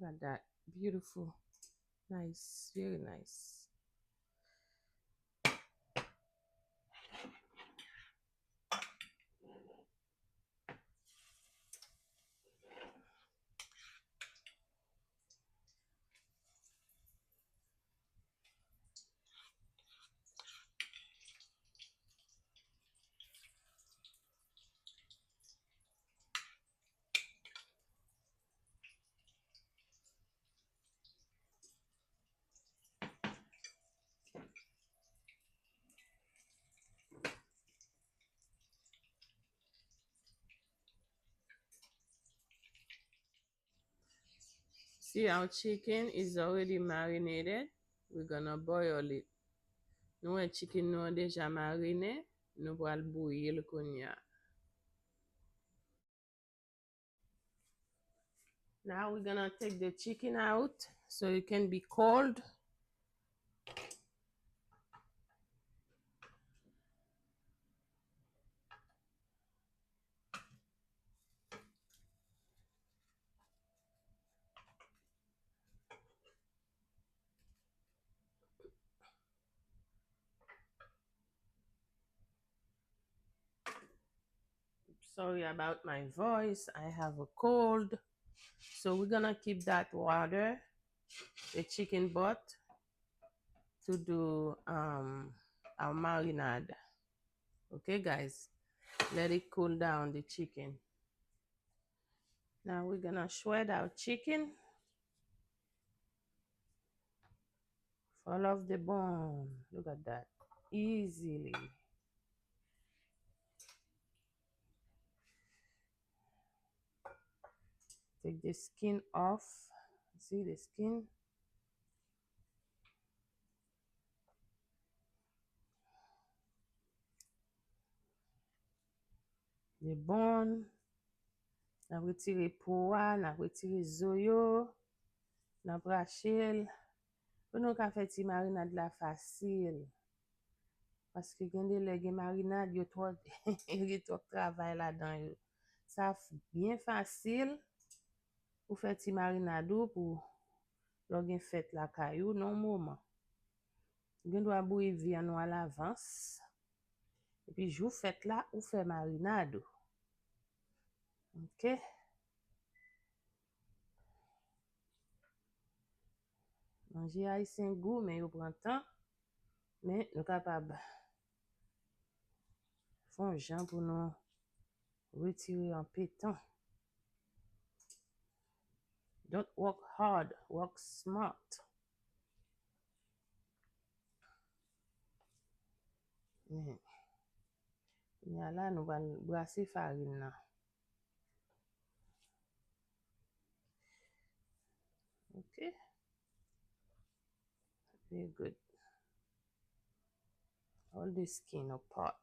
Look at that. Beautiful. Nice. Very nice. See, our chicken is already marinated. We're gonna boil it. Nou e chicken nou deja marine. Nou pral bouillir le konya. Now we're gonna take the chicken out so it can be cold. Sorry about my voice. I have a cold. So we're gonna keep that water, the chicken broth, to do our marinade. Okay, guys, let it cool down the chicken. Now we're gonna shred our chicken. Fall off the bone. Look at that. Easily. Take the skin off. See the skin? The bone. Na retire poa, na retire zoyo, na brachel. Pou nou ka fè ti marinade la fasil. Paske gen de lè gen marinade yo trop yo trop travail la dan yo. Ça bien facile pour faire ti marinade pour lò gen fèt la kayou non moment. Gen doit bouillir viande à l'avance. Et puis jou fèt là ou fait marinade. OK? Manger haïtien goût mais yo prend temps. Mais nous capable font gens pour nous retirer en pétant. Don't work hard, work smart. Là, nous allons brasser farine là. Okay? Very good. All the skin apart.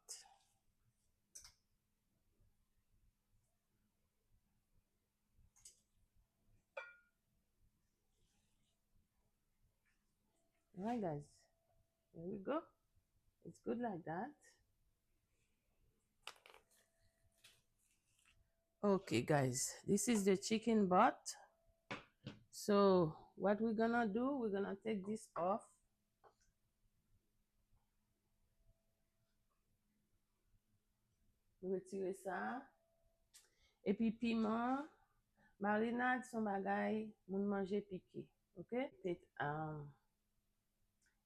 Alright, guys. There we go. It's good like that. Okay, guys. This is the chicken butt. So, what we're gonna do, we're gonna take this off. Retirer ça. Et puis piment, marinade son bagay, moun manger piqué. Okay?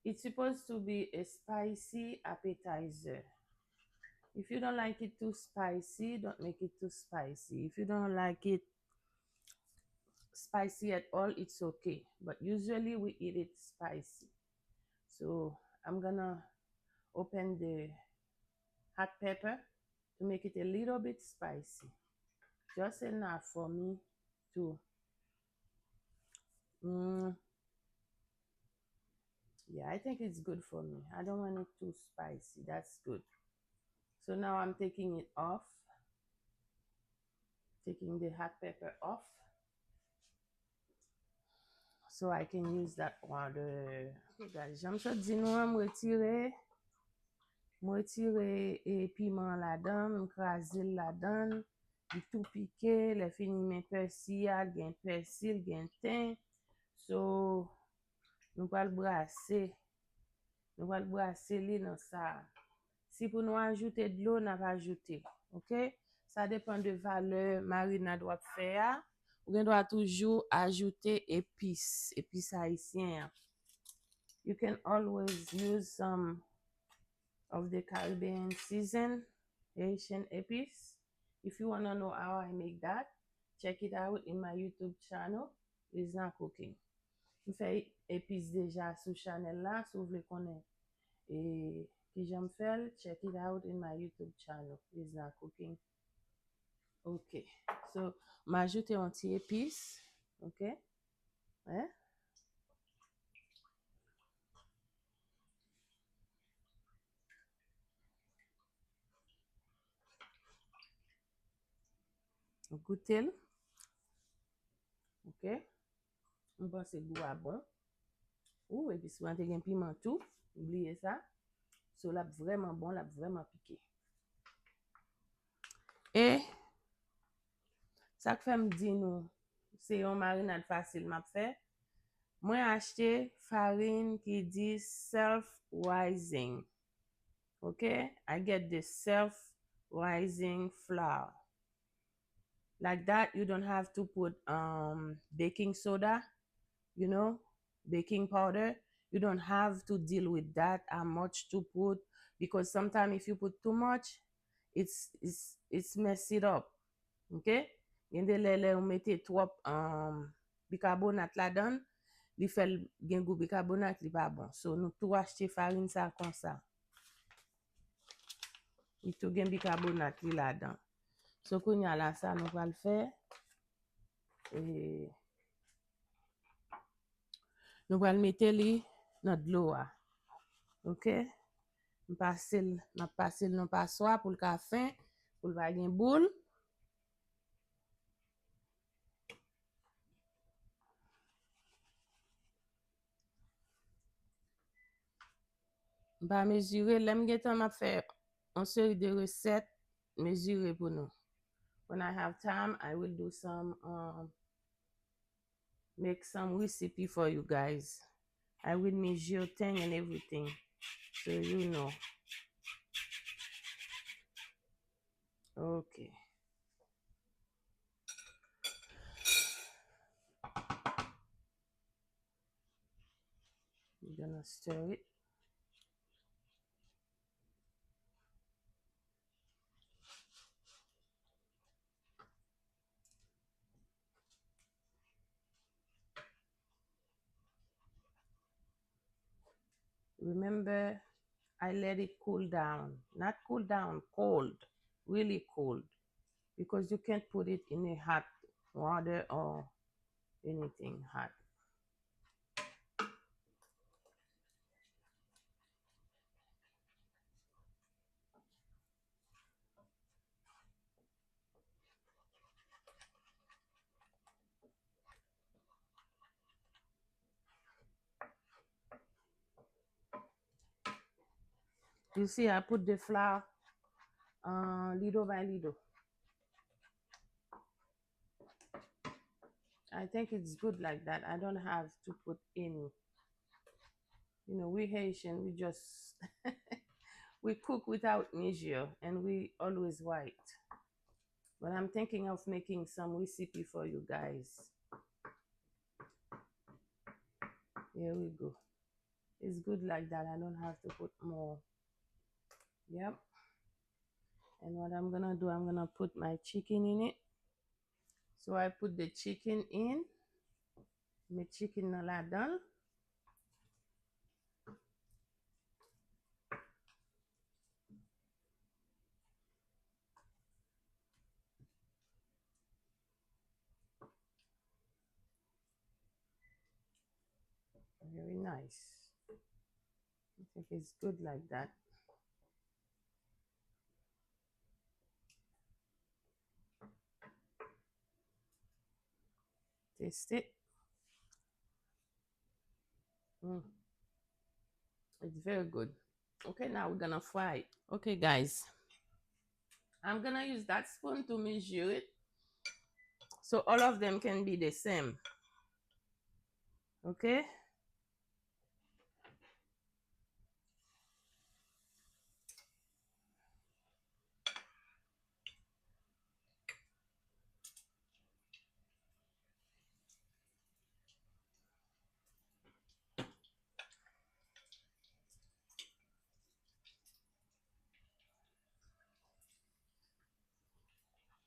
It's supposed to be a spicy appetizer. If you don't like it too spicy, don't make it too spicy. If you don't like it spicy at all, it's okay. But usually we eat it spicy. So I'm gonna open the hot pepper to make it a little bit spicy. Just enough for me to yeah, I think it's good for me. I don't want it too spicy. That's good. So now I'm taking it off. Taking the hot pepper off. So I can use that water. Okay, guys, j'aime ça di nou an retire et piment la dan, m'krasel la dan, Li tout piqué, le fini men persil, gen persil, gen thym. So, nous allons brasser. Nous allons brasser li dans ça. Si pour nous ajouter de l'eau, nous va ajouter. OK? Ça dépend de valeur marinade doit faire. Ou doit toujours ajouter épices, épices haïtiennes. You can always use some of the Caribbean season, Haitian épices. If you want to know how I make that, check it out in my YouTube channel. It's not cooking. Je fais épices déjà sur channel là, si vous voulez connaître. Et qui j'aime faire, check it out in my YouTube channel. It's not cooking. OK. So, m'ajoute un petit épice. OK? Hein? Goûter. OK? On pense que le goût est bon. Ouh, et puis si vous avez un piment tout, oubliez ça. So, là, vraiment bon, là, vraiment piqué. Et, ça que fait me dire nous, c'est une marinade facile m'a fait. Moi, acheté farine qui dit self-rising. Okay? I get the self-rising flour. Like that, you don't have to put baking soda, you know, baking powder. You don't have to deal with that, how much to put, because sometimes if you put too much, it's mess it up. Okay? Gen de lè ou mette trop bicarbonate la dan, li fait gen goût bicarbonate li pas bon. So nous tout acheter farine ça comme ça. Il tout gen bicarbonate li la dan. So kounya la ça nous va le faire. Et nous va le mettre li dans de l'eau. OK? Je passe dans passoire pour le café, pour le va gen boule. Ba mesurer, l'aime getan m'a fait une série de recettes mesurer pour nous. When I have time, I will do some make some recipe for you guys. I will measure thing and everything, so you know. Okay. We're gonna stir it. Remember, I let it cool down. Not cool down, cold. Really cold. Because you can't put it in a hot water or anything hot. You see, I put the flour little by little. I think it's good like that. I don't have to put in. You know, we Haitian, we just we cook without measure and we always white. But I'm thinking of making some recipe for you guys. Here we go. It's good like that. I don't have to put more. Yep. And what I'm gonna do, I'm gonna put my chicken in it. So I put the chicken in. My chicken na la dan. Very nice. I think it's good like that. Taste it. It's very good. Okay, now we're gonna fry it. Okay, guys. I'm gonna use that spoon to measure it, so all of them can be the same. Okay.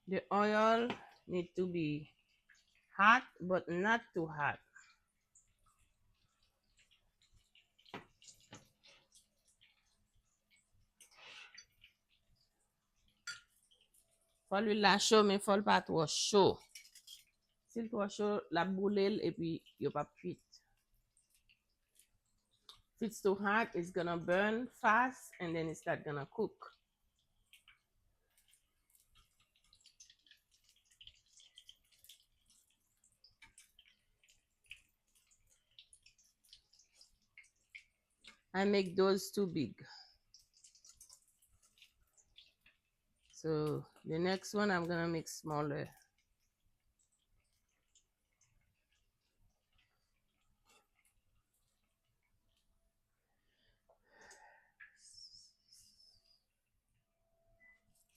The oil need to be hot, but not too hot. Faut lui la chaud, mais faut pas trop chaud. S'il trop chaud, la boule et puis il pas cuit. If it's too hot, it's gonna burn fast and then it's not gonna cook. I make those too big. So the next one I'm gonna make smaller.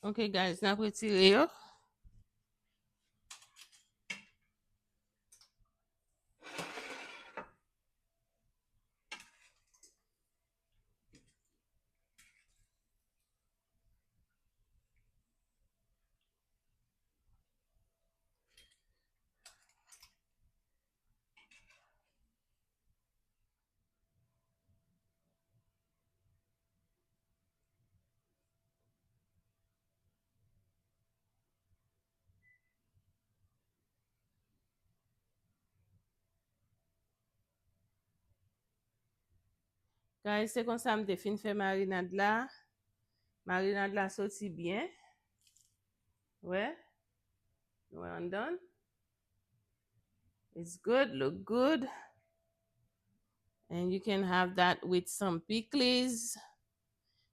Okay guys, now we tirer yo. Guys, c'est comme ça me fin fait marinade là. Marinade là sorti bien. Ouais. Well done. It's good, look good. And you can have that with some pickles.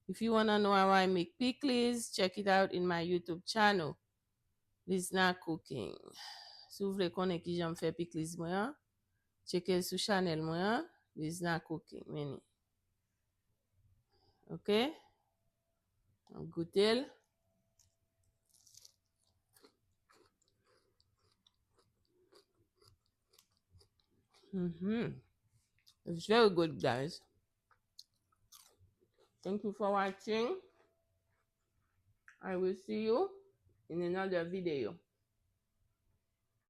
If you want to know how I make pickles, check it out in my YouTube channel. It's not cooking. Si vous voulez connaître qui j'aime faire pickles moi, checkez sur channel moi. It's not cooking, many. Okay? Goûtez. It's very good, guys. Thank you for watching. I will see you in another video.